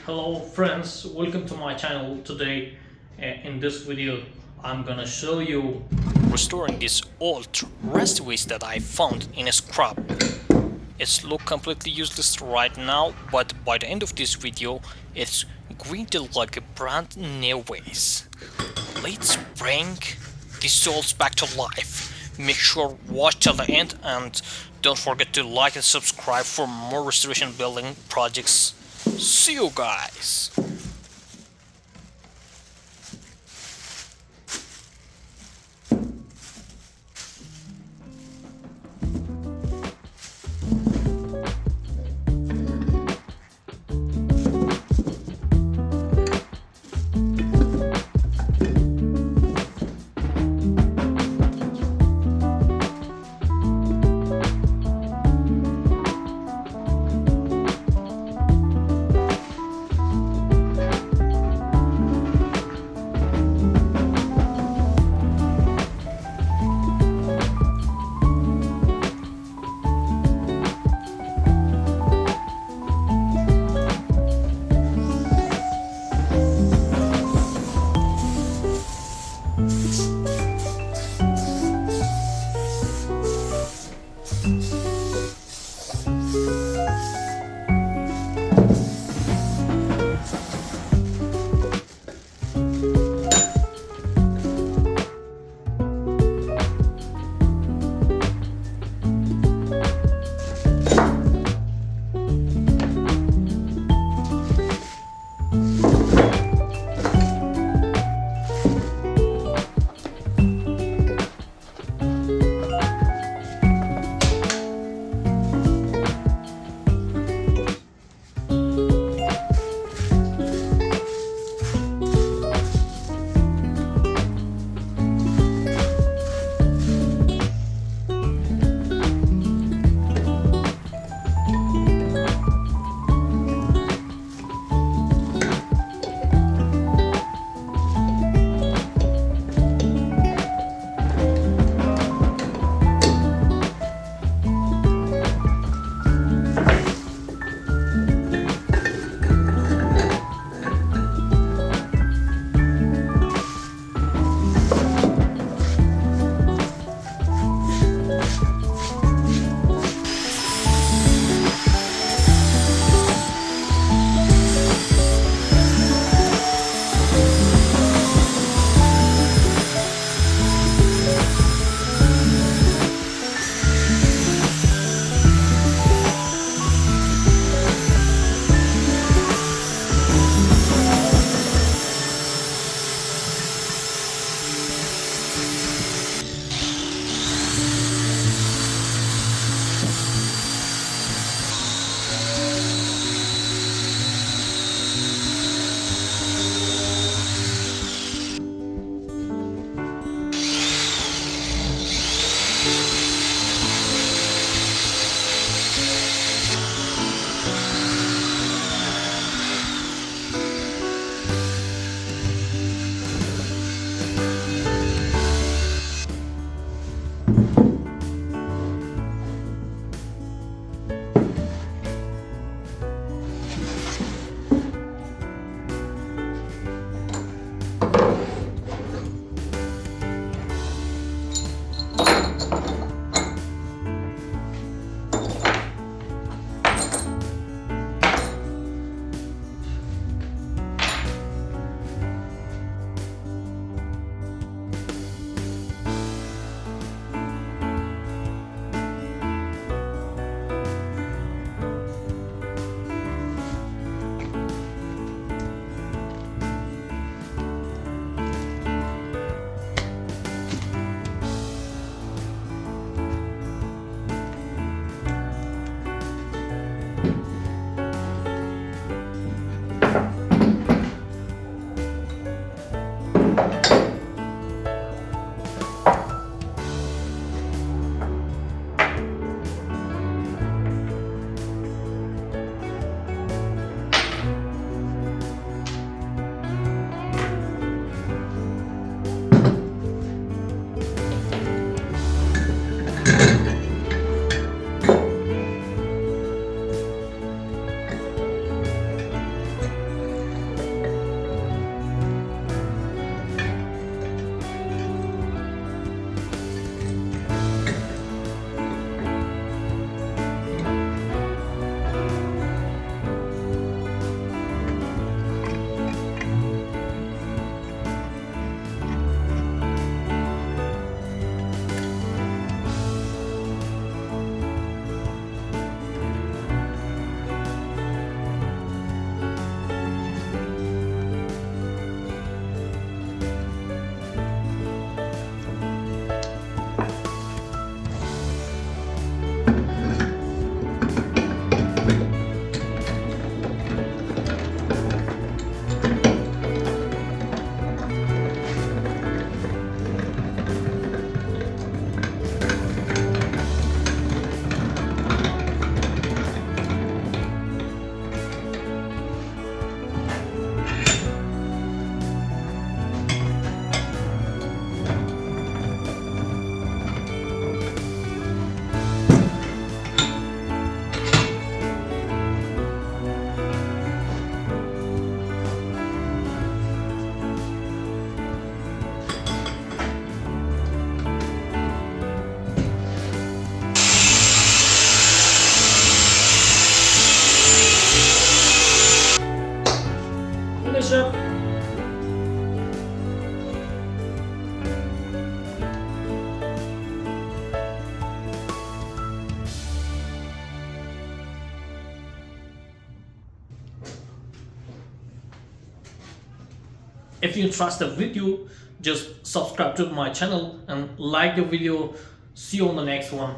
Hello friends, welcome to my channel. Today in this video I'm gonna show you restoring this old recipes that I found in a scrap. It's look completely useless right now, but by the end of this video it's going to look like a brand new ways. Let's bring these souls back to life. Make sure watch till the end and don't forget to like and subscribe for more restoration building projects. See you guys! If you trust the video, just subscribe to my channel and like the video. See you on the next one.